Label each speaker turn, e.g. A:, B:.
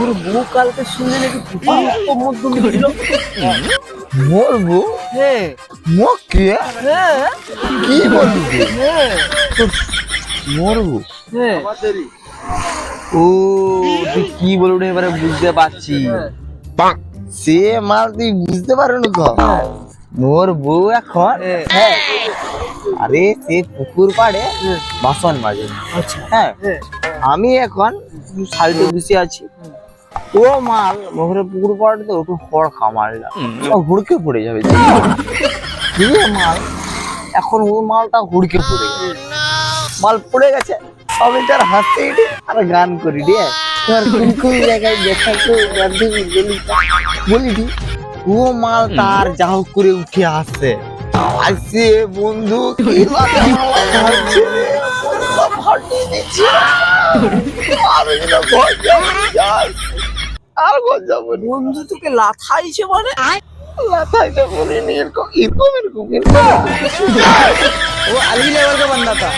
A: তোর বউ কালকে শুনে নাকি পুকুর মধ্যে ছিল।
B: মোর বউ
A: হ্যাঁ
B: মকে
A: হ্যাঁ
B: কি বলবি?
A: হ্যাঁ
B: মোর বউ
A: হ্যাঁ
B: ও তুই কি বলবি এবারে বুঝতে পারছি। সে মাল তুই বুঝতে পারো না তো। মোর বউ এখন
A: হ্যাঁ
B: আরে সে পুকুর পাড়ে বাসন মাজে।
A: আচ্ছা
B: হ্যাঁ
A: হ্যাঁ
B: আমি এখন সাইডে বসে আছি। ও মাল মোহরে পুকুর পাড়ে তো একটু খড় খামারলা হুড়কে পড়ে যাবে। দিয়ে মাল এখন ও মালটা হুড়কে পড়ে গেছে। মাল পড়ে গেছে আমি তার হাসতে ইডি আর গান করি রে তোমার কোন কোন জায়গায় দেখা তো বলি দি ও মাল তার যা হোক করে উঠে আসছে আসছে বন্ধু কি লাগে মারছে রে, সব ফাটিয়ে দিচ্ছে। আর এগুলো ঘর যাবো আর ঘর যাবো না।
A: বন্ধু তোকে লাথাইছে মানে
B: লাথাইতে বলিনি এরকম এরকম এরকম এরকম
A: वो अलग लेवल का बंदा था।